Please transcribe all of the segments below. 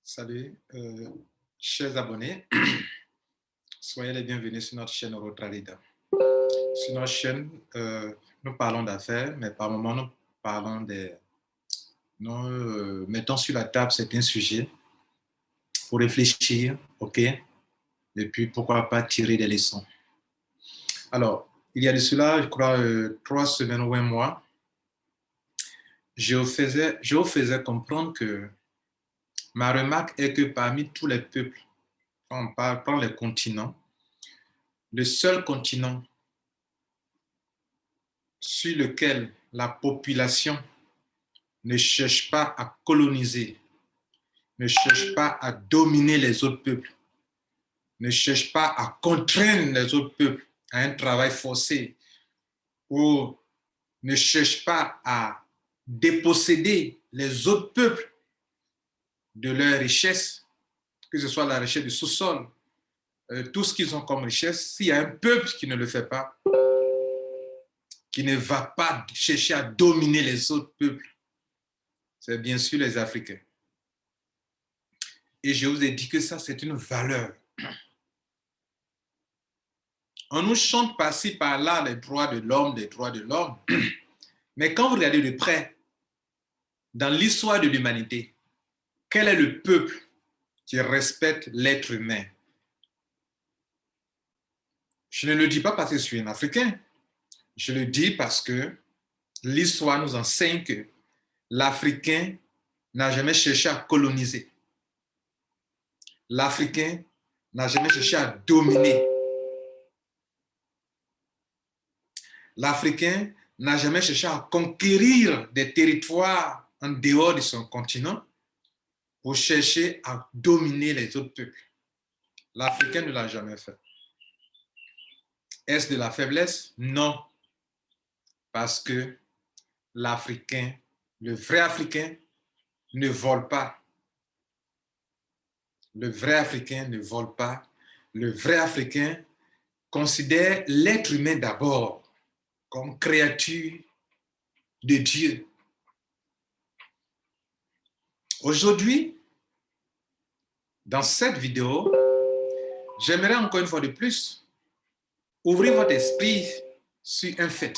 Salut, chers abonnés, soyez les bienvenus sur notre chaîne Eurotrader. Sur notre chaîne, nous parlons d'affaires, mais par moments, nous parlons nous mettons sur la table certains sujets pour réfléchir, ok, et puis pourquoi pas tirer des leçons. Alors, il y a de cela, je crois, 3 semaines ou un mois, je vous faisais comprendre que ma remarque est que parmi tous les peuples, quand on parle, prend les continents, le seul continent sur lequel la population ne cherche pas à coloniser, ne cherche pas à dominer les autres peuples, ne cherche pas à contraindre les autres peuples à un travail forcé ou ne cherche pas à déposséder les autres peuples de leurs richesses, que ce soit la richesse du sous-sol, tout ce qu'ils ont comme richesse. S'il y a un peuple qui ne le fait pas, qui ne va pas chercher à dominer les autres peuples, c'est bien sûr les Africains. Et je vous ai dit que ça, c'est une valeur. On nous chante par-ci, par-là les droits de l'homme, les droits de l'homme. Mais quand vous regardez de près, dans l'histoire de l'humanité, quel est le peuple qui respecte l'être humain? Je ne le dis pas parce que je suis un Africain. Je le dis parce que l'histoire nous enseigne que l'Africain n'a jamais cherché à coloniser. L'Africain n'a jamais cherché à dominer. L'Africain n'a jamais cherché à conquérir des territoires en dehors de son continent pour chercher à dominer les autres peuples. L'Africain ne l'a jamais fait. Est-ce de la faiblesse? Non. Parce que l'Africain, le vrai Africain, ne vole pas. Le vrai Africain ne vole pas. Le vrai Africain considère l'être humain d'abord comme créature de Dieu. Aujourd'hui, dans cette vidéo, j'aimerais encore une fois de plus ouvrir votre esprit sur un fait.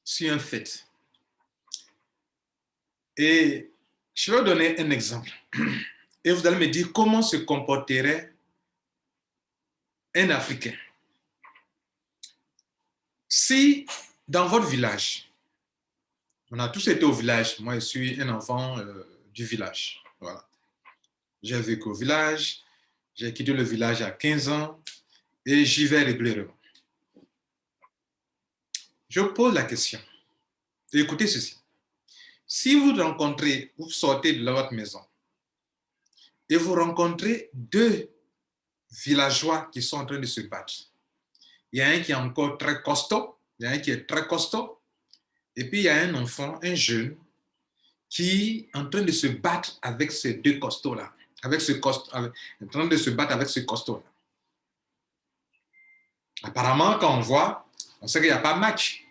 Sur un fait. Et je vais vous donner un exemple. Et vous allez me dire comment se comporterait un Africain. Si dans votre village, on a tous été au village, moi je suis un enfant du village. Voilà. J'ai vécu au village, j'ai quitté le village à 15 ans et j'y vais régulièrement. Je vous pose la question. Écoutez ceci. Si vous rencontrez, vous sortez de votre maison et vous rencontrez deux villageois qui sont en train de se battre. Il y a un qui est encore très costaud, il y a un qui est très costaud, et puis il y a un enfant, un jeune, qui est en train de se battre avec ces deux costauds-là, en train de se battre avec ce costaud-là. Apparemment, quand on voit, on sait qu'il n'y a pas de match.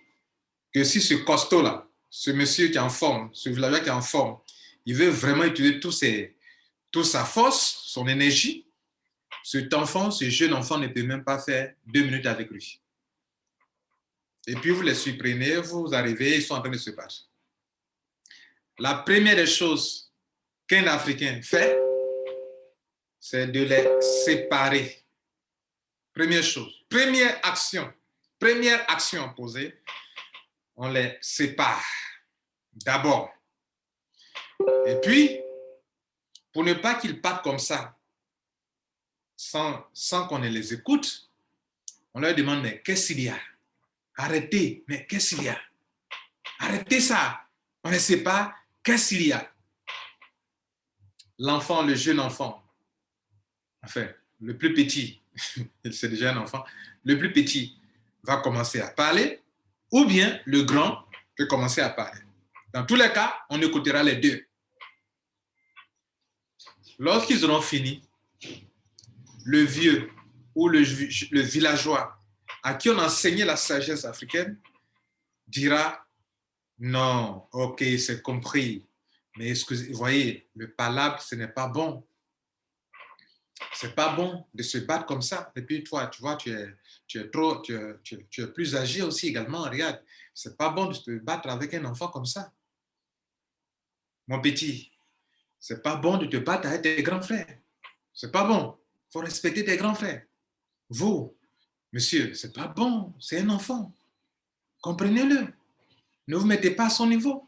Que si ce costaud-là, ce monsieur qui est en forme, ce villageois qui est en forme, il veut vraiment utiliser toute sa force, son énergie, cet enfant, ce jeune enfant ne peut même pas faire 2 minutes avec lui. Et puis vous les surprenez, vous arrivez, ils sont en train de se battre. La première des choses qu'un Africain fait, c'est de les séparer. Première chose, première action posée, on les sépare d'abord. Et puis, pour ne pas qu'ils partent comme ça, sans qu'on ne les écoute, on leur demande, mais qu'est-ce qu'il y a? Arrêtez, mais qu'est-ce qu'il y a? Arrêtez ça. On ne sait pas, qu'est-ce qu'il y a? L'enfant, le jeune enfant, enfin, le plus petit, c'est déjà un enfant, le plus petit va commencer à parler, ou bien le grand peut commencer à parler. Dans tous les cas, on écoutera les deux. Lorsqu'ils auront fini, le vieux ou le villageois à qui on a enseigné la sagesse africaine dira « Non, ok, c'est compris. Mais excusez, vous voyez, le palabre, ce n'est pas bon. C'est pas bon de se battre comme ça. Et puis toi, tu vois, tu es plus âgé aussi également. Regarde, c'est pas bon de se battre avec un enfant comme ça. Mon petit, c'est pas bon de te battre avec tes grands frères. C'est pas bon. Il faut respecter tes grands frères. Vous, monsieur, c'est pas bon. C'est un enfant. Comprenez-le. Ne vous mettez pas à son niveau.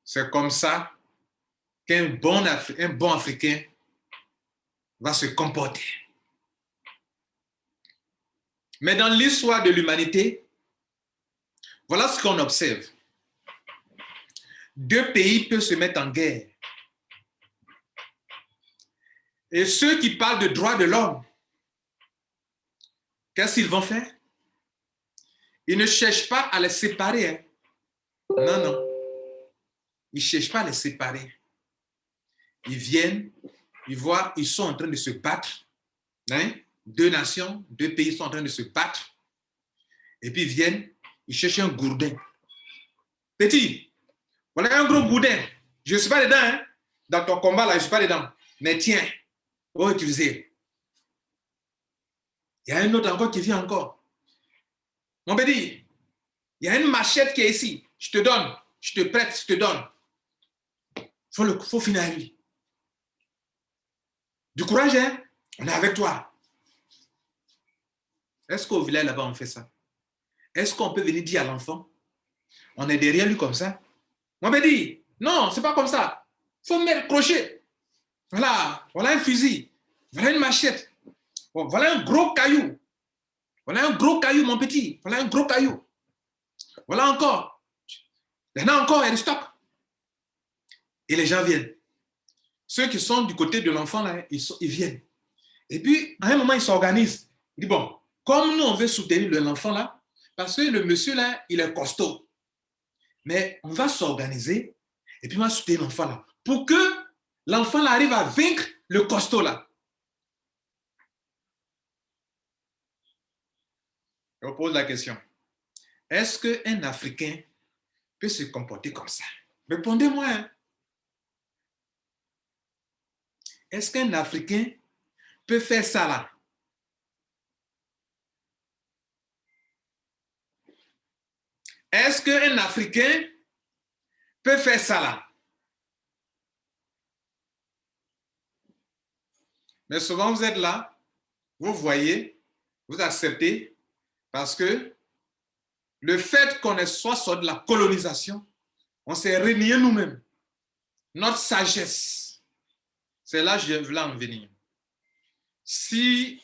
C'est comme ça qu'un bon Africain va se comporter. Mais dans l'histoire de l'humanité, voilà ce qu'on observe. Deux pays peuvent se mettre en guerre. Et ceux qui parlent de droits de l'homme, qu'est-ce qu'ils vont faire? Ils ne cherchent pas à les séparer. Hein. Non, non. Ils ne cherchent pas à les séparer. Ils viennent, ils voient, ils sont en train de se battre. Hein? Deux nations, deux pays sont en train de se battre. Et puis ils viennent, ils cherchent un gourdin. Petit, voilà un gros gourdin. Je ne suis pas dedans. Hein? Dans ton combat, là, je ne suis pas dedans. Mais tiens, on va utiliser. Il y a un autre encore qui vient encore. Mon petit, il y a une machette qui est ici. Je te donne. Je te prête, je te donne. Faut finir avec lui. Du courage, hein? On est avec toi. Est-ce qu'au village là-bas, on fait ça? Est-ce qu'on peut venir dire à l'enfant, on est derrière lui comme ça? On va dire, non, c'est pas comme ça. Il faut mettre crochet. Voilà, voilà un fusil. Voilà une machette. Bon, voilà un gros caillou. Voilà un gros caillou, mon petit. Voilà un gros caillou. Voilà encore. Il y en a encore, il y a du stock. Et les gens viennent. Ceux qui sont du côté de l'enfant, là, ils viennent. Et puis, à un moment, ils s'organisent. Ils disent, bon, comme nous, on veut soutenir l'enfant, là, parce que le monsieur, là, il est costaud. Mais on va s'organiser et puis on va soutenir l'enfant, là, pour que l'enfant là, arrive à vaincre le costaud, là. Je vous pose la question. Est-ce qu'un Africain peut se comporter comme ça? Répondez-moi. Hein. Est-ce qu'un Africain peut faire ça là? Est-ce qu'un Africain peut faire ça là? Mais souvent, vous êtes là, vous voyez, vous acceptez, parce que le fait qu'on soit sorti de la colonisation, on s'est renié nous-mêmes. Notre sagesse, c'est là que je voulais en venir. Si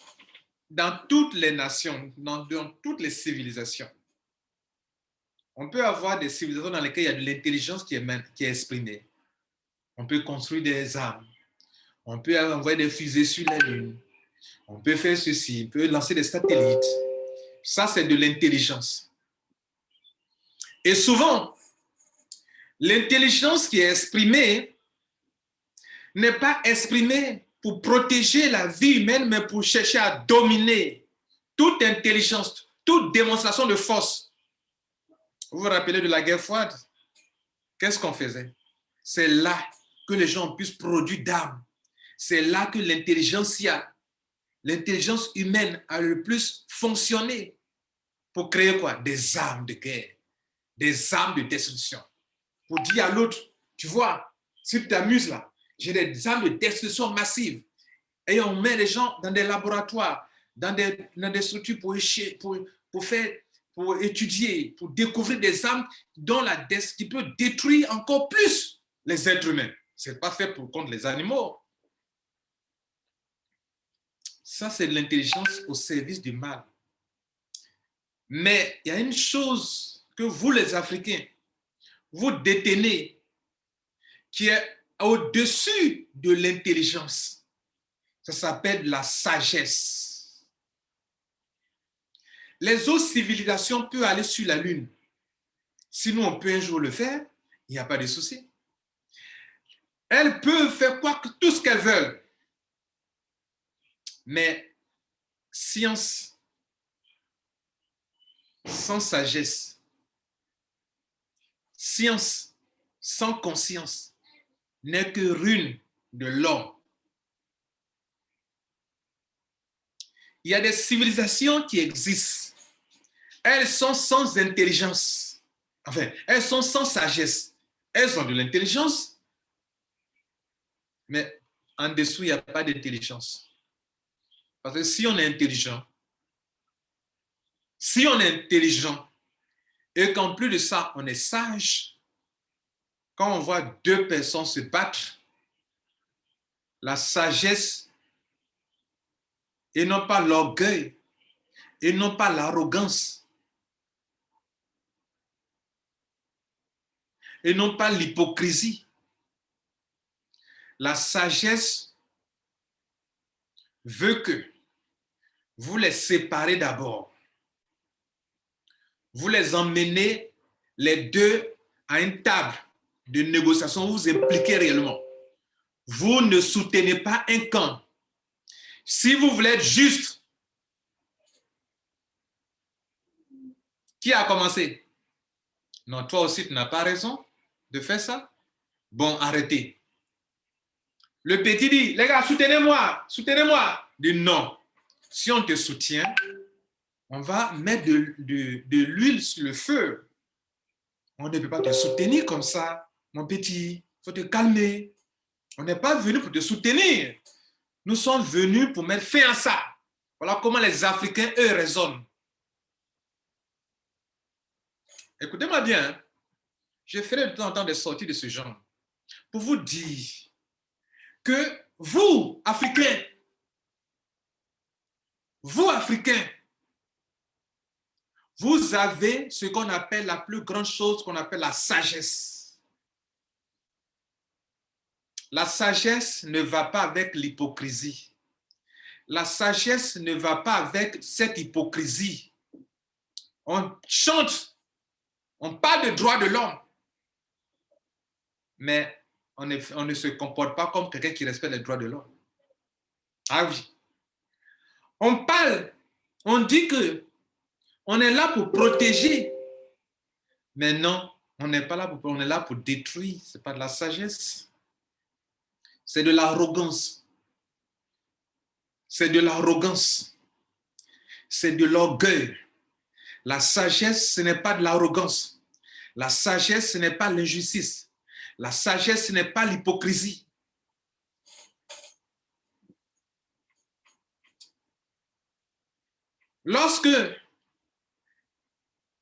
dans toutes les nations, dans toutes les civilisations, on peut avoir des civilisations dans lesquelles il y a de l'intelligence qui est exprimée. On peut construire des armes. On peut envoyer des fusées sur la Lune. On peut faire ceci. On peut lancer des satellites. Ça, c'est de l'intelligence. Et souvent, l'intelligence qui est exprimée n'est pas exprimée pour protéger la vie humaine, mais pour chercher à dominer. Toute intelligence, toute démonstration de force. Vous vous rappelez de la guerre froide? Qu'est-ce qu'on faisait? C'est là que les gens puissent produire d'armes. C'est là que l'intelligence humaine a le plus fonctionné pour créer quoi? Des armes de guerre, des armes de destruction. Pour dire à l'autre, tu vois, si tu t'amuses là, j'ai des armes de destruction massive. Et on met les gens dans des laboratoires, dans des structures pour étudier, pour découvrir des armes qui peuvent détruire encore plus les êtres humains. Ce n'est pas fait contre les animaux. Ça, c'est de l'intelligence au service du mal. Mais il y a une chose que vous, les Africains, vous détenez, qui est au-dessus de l'intelligence. Ça s'appelle la sagesse. Les autres civilisations peuvent aller sur la Lune. Si nous, on peut un jour le faire, il n'y a pas de souci. Elles peuvent faire tout ce qu'elles veulent. Mais science sans sagesse, science sans conscience n'est que ruine de l'homme. Il y a des civilisations qui existent. Elles sont sans intelligence. Enfin, elles sont sans sagesse. Elles ont de l'intelligence, mais en dessous, il n'y a pas d'intelligence. Parce que si on est intelligent, et qu'en plus de ça, on est sage, quand on voit deux personnes se battre, la sagesse et non pas l'orgueil et non pas l'arrogance et non pas l'hypocrisie. La sagesse veut que vous les séparez d'abord. Vous les emmenez les deux à une table de négociation, vous vous impliquez réellement. Vous ne soutenez pas un camp. Si vous voulez être juste, qui a commencé? Non, toi aussi, tu n'as pas raison de faire ça. Bon, arrêtez. Le petit dit, les gars, soutenez-moi, soutenez-moi. Dit non. Si on te soutient, on va mettre de l'huile sur le feu. On ne peut pas te soutenir comme ça, mon petit. Il faut te calmer. On n'est pas venu pour te soutenir. Nous sommes venus pour mettre fin à ça. Voilà comment les Africains, eux, raisonnent. Écoutez-moi bien. Je ferai de temps en temps des sorties de ce genre pour vous dire que vous, Africains, vous avez ce qu'on appelle la plus grande chose qu'on appelle la sagesse. La sagesse ne va pas avec l'hypocrisie. La sagesse ne va pas avec cette hypocrisie. On chante, on parle de droits de l'homme, mais on ne se comporte pas comme quelqu'un qui respecte les droits de l'homme. Ah oui. On parle, on dit que on est là pour protéger, mais non, on n'est pas là pour, on est là pour détruire. Ce n'est pas de la sagesse. C'est de l'arrogance. C'est de l'arrogance. C'est de l'orgueil. La sagesse, ce n'est pas de l'arrogance. La sagesse, ce n'est pas l'injustice. La sagesse, ce n'est pas l'hypocrisie. Lorsque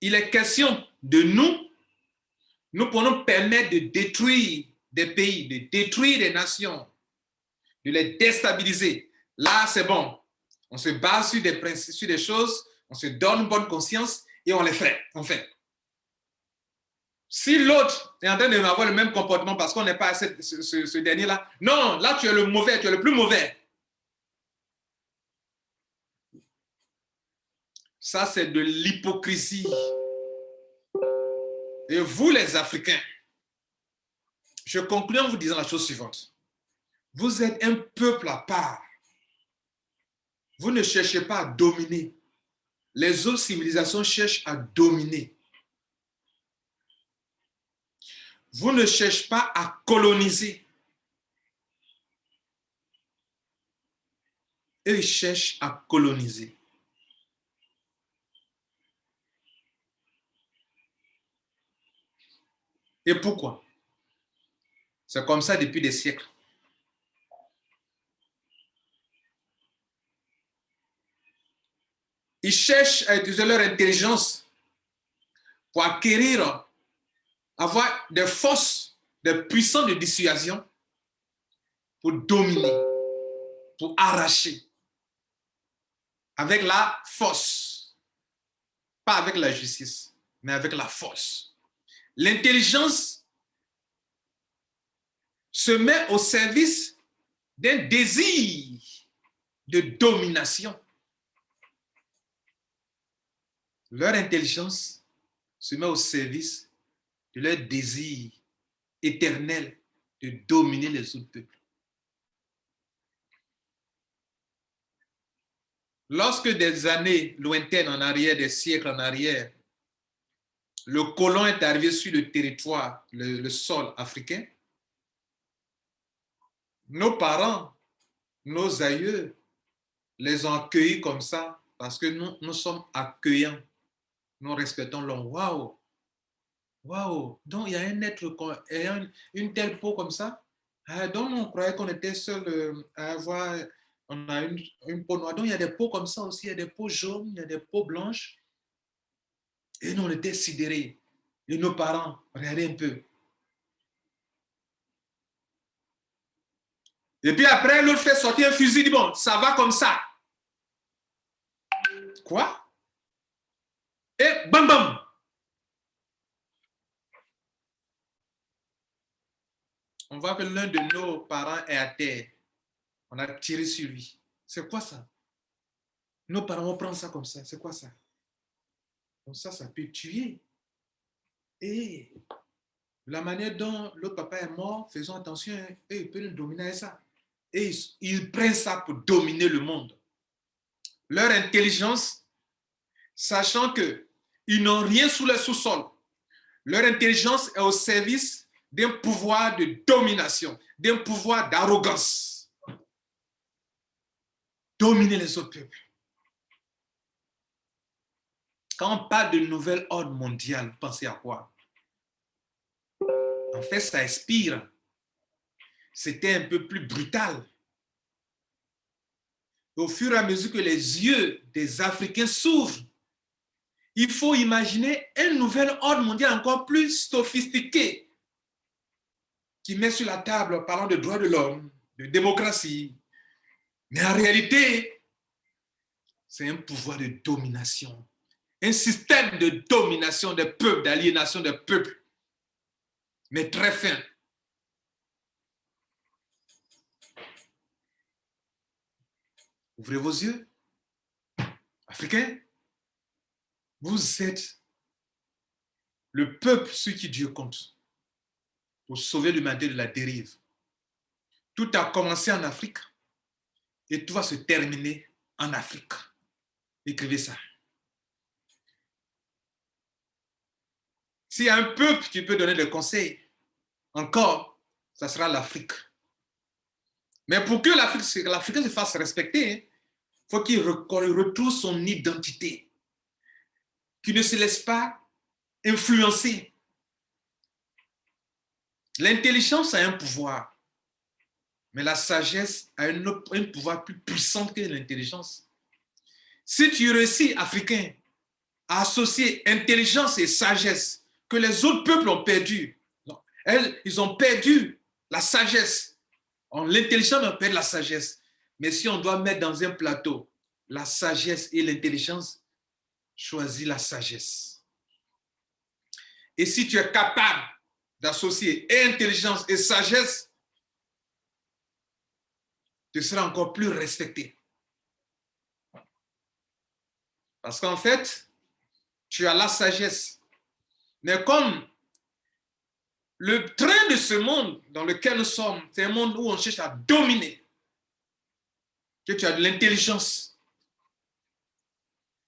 il est question de nous, nous pouvons permettre de détruire des pays, de détruire des nations, de les déstabiliser. Là, c'est bon. On se base sur des principes, sur des choses, on se donne une bonne conscience et on les fait. On fait. Si l'autre est en train d'avoir le même comportement parce qu'on n'est pas à ce dernier-là, non, là tu es le mauvais, tu es le plus mauvais. Ça, c'est de l'hypocrisie. Et vous, les Africains, je conclue en vous disant la chose suivante. Vous êtes un peuple à part. Vous ne cherchez pas à dominer. Les autres civilisations cherchent à dominer. Vous ne cherchez pas à coloniser. Eux, ils cherchent à coloniser. Et pourquoi? C'est comme ça depuis des siècles. Ils cherchent à utiliser leur intelligence pour acquérir, avoir des forces, des puissances de dissuasion pour dominer, pour arracher. Avec la force. Pas avec la justice, mais avec la force. L'intelligence se met au service d'un désir de domination. Leur intelligence se met au service de leur désir éternel de dominer les autres peuples. Lorsque des années lointaines en arrière, des siècles en arrière, le colon est arrivé sur le territoire, le sol africain, nos parents, nos aïeux les ont accueillis comme ça parce que nous sommes accueillants. Nous respectons l'homme. Waouh! Waouh! Donc, il y a un être ayant une telle peau comme ça. Donc, on croyait qu'on était seul à avoir. On a une peau noire. Donc, il y a des peaux comme ça aussi. Il y a des peaux jaunes, il y a des peaux blanches. Et nous, on était sidérés. Et nos parents, regardez un peu. Et puis après, l'autre fait sortir un fusil, dit bon, ça va comme ça. Quoi? Et bam bam! On voit que l'un de nos parents est à terre. On a tiré sur lui. C'est quoi ça? Nos parents vont prendre ça comme ça. C'est quoi ça? Comme ça peut tuer. Et la manière dont l'autre papa est mort, faisons attention, et il peut nous dominer avec ça. Et ils prennent ça pour dominer le monde. Leur intelligence, sachant qu'ils n'ont rien sous le sous-sol, leur intelligence est au service d'un pouvoir de domination, d'un pouvoir d'arrogance. Dominer les autres peuples. Quand on parle de nouvel ordre mondial, vous pensez à quoi? En fait, ça inspire. C'était un peu plus brutal. Au fur et à mesure que les yeux des Africains s'ouvrent, il faut imaginer un nouvel ordre mondial encore plus sophistiqué qui met sur la table, parlant de droits de l'homme, de démocratie. Mais en réalité, c'est un pouvoir de domination, un système de domination des peuples, d'aliénation des peuples, mais très fin. Ouvrez vos yeux, Africains. Vous êtes le peuple sur qui Dieu compte pour sauver l'humanité de la dérive. Tout a commencé en Afrique et tout va se terminer en Afrique. Écrivez ça. S'il y a un peuple qui peut donner des conseils, encore, ça sera l'Afrique. Mais pour que l'Afrique se fasse respecter, il faut qu'il retrouve son identité, qu'il ne se laisse pas influencer. L'intelligence a un pouvoir, mais la sagesse a un pouvoir plus puissant que l'intelligence. Si tu réussis, Africain, à associer intelligence et sagesse que les autres peuples ont perdu, ils ont perdu la sagesse. L'intelligence a perdu la sagesse. Mais si on doit mettre dans un plateau la sagesse et l'intelligence, choisis la sagesse. Et si tu es capable d'associer intelligence et sagesse, tu seras encore plus respecté. Parce qu'en fait, tu as la sagesse. Mais comme le train de ce monde dans lequel nous sommes, c'est un monde où on cherche à dominer, que tu as de l'intelligence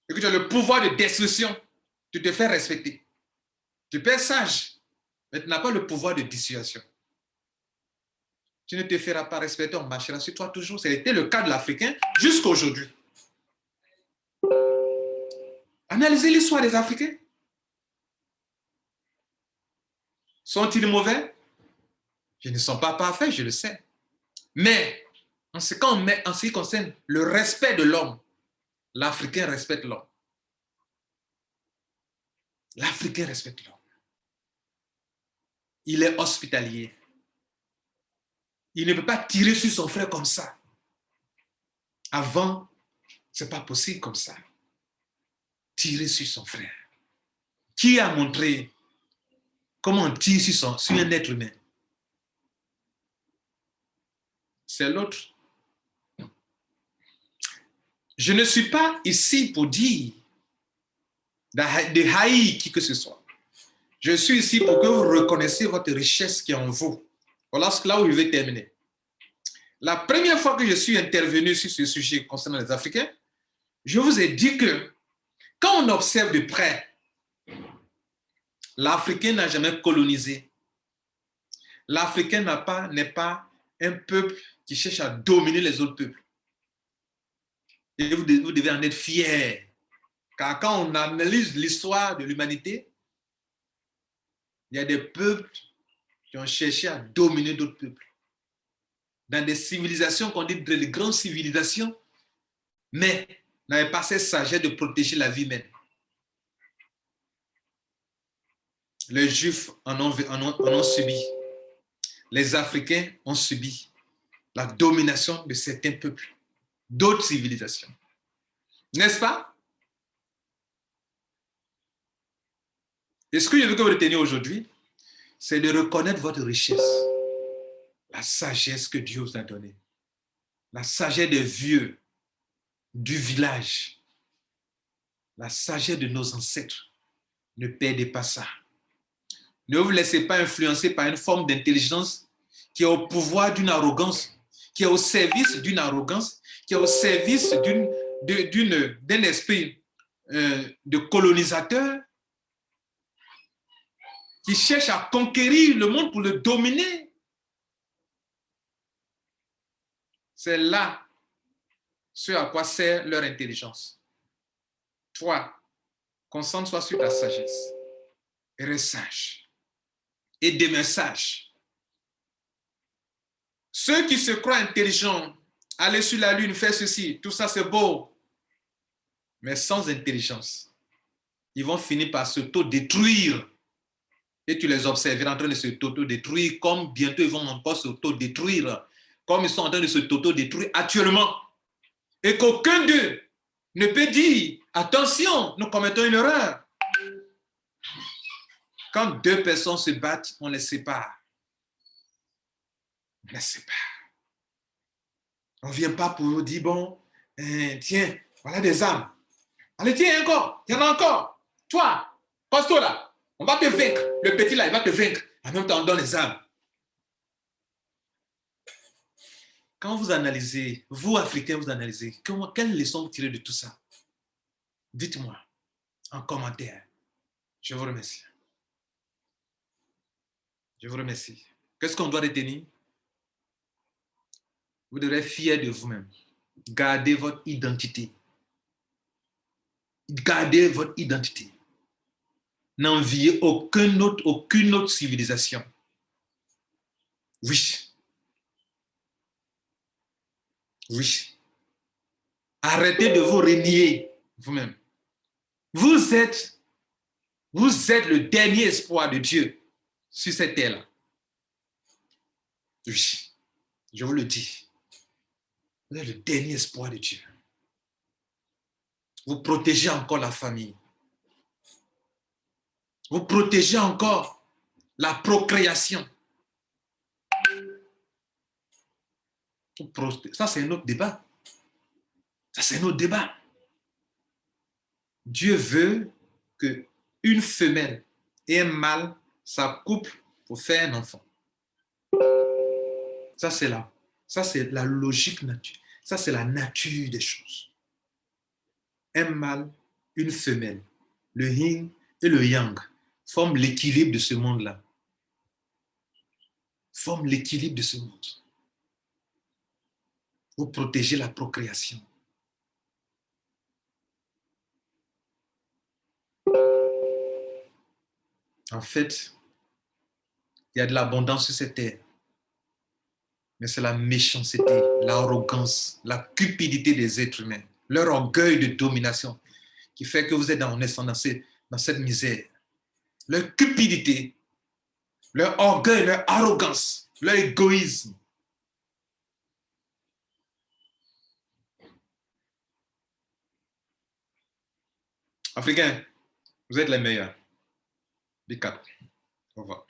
et que tu as le pouvoir de destruction, tu te fais respecter. Tu peux être sage, mais tu n'as pas le pouvoir de dissuasion. Tu ne te feras pas respecter, on marchera sur toi toujours. C'était le cas de l'Africain jusqu'à aujourd'hui. Analysez l'histoire des Africains. Sont-ils mauvais? Ils ne sont pas parfaits, je le sais. Mais en ce qui concerne le respect de l'homme, l'Africain respecte l'homme. L'Africain respecte l'homme. Il est hospitalier. Il ne peut pas tirer sur son frère comme ça. Avant, ce n'est pas possible comme ça. Tirer sur son frère. Qui a montré comment on tire sur un être humain? C'est l'autre. Je ne suis pas ici pour dire de haïr qui que ce soit. Je suis ici pour que vous reconnaissiez votre richesse qui est en vous. Voilà là où je vais terminer. La première fois que je suis intervenu sur ce sujet concernant les Africains, je vous ai dit que quand on observe de près L'Africain n'a jamais colonisé. L'Africain n'est pas un peuple qui cherche à dominer les autres peuples. Et vous devez en être fiers. Car quand on analyse l'histoire de l'humanité, il y a des peuples qui ont cherché à dominer d'autres peuples. Dans des civilisations qu'on dit des grandes civilisations, mais n'avaient pas cette sagesse de protéger la vie humaine. Les Juifs en ont subi. Les Africains ont subi la domination de certains peuples, d'autres civilisations. N'est-ce pas? Et ce que je veux que vous reteniez aujourd'hui, c'est de reconnaître votre richesse, la sagesse que Dieu vous a donnée, la sagesse des vieux du village, la sagesse de nos ancêtres. Ne perdez pas ça. Ne vous laissez pas influencer par une forme d'intelligence qui est au pouvoir d'une arrogance, qui est au service d'une arrogance, qui est au service d'un esprit de colonisateur qui cherche à conquérir le monde pour le dominer. C'est là ce à quoi sert leur intelligence. Toi, concentre-toi sur ta sagesse et reste sage. Et demeure sage. Ceux qui se croient intelligents, aller sur la lune, faire ceci, tout ça c'est beau, mais sans intelligence, ils vont finir par s'auto-détruire. Et tu les observeras en train de s'auto-détruire, comme bientôt ils vont encore s'auto-détruire, comme ils sont en train de s'auto-détruire actuellement. Et qu'aucun d'eux ne peut dire, attention, nous commettons une erreur. Quand deux personnes se battent, on les sépare. On les sépare. On ne vient pas pour vous dire, bon, tiens, voilà des armes. Allez, tiens, encore, il y en a encore. Toi, costaud là, on va te vaincre. Le petit là, il va te vaincre. En même temps, on donne les armes. Quand vous analysez, vous, Africains, vous analysez, quelle leçon vous tirez de tout ça? Dites-moi en commentaire. Je vous remercie. Je vous remercie. Qu'est-ce qu'on doit retenir? Vous devrez être fier de vous-même. Gardez votre identité. Gardez votre identité. N'enviez aucune autre civilisation. Oui. Oui. Arrêtez de vous renier vous-même. Vous êtes le dernier espoir de Dieu sur cette terre-là. Oui. Je vous le dis. Vous êtes le dernier espoir de Dieu. Vous protégez encore la famille. Vous protégez encore la procréation. Ça, c'est un autre débat. Ça, c'est un autre débat. Dieu veut qu'une femelle et un mâle s'accouplent pour faire un enfant. Ça, c'est la logique nature. Ça, c'est la nature des choses. Un mâle, une femelle, le yin et le yang forment l'équilibre de ce monde-là. Forment l'équilibre de ce monde. Vous protégez la procréation. En fait, il y a de l'abondance sur cette terre. Mais c'est la méchanceté, l'arrogance, la cupidité des êtres humains, leur orgueil de domination qui fait que vous êtes dans cette misère. Leur cupidité, leur orgueil, leur arrogance, leur égoïsme. Africains, vous êtes les meilleurs. Big up. Au revoir.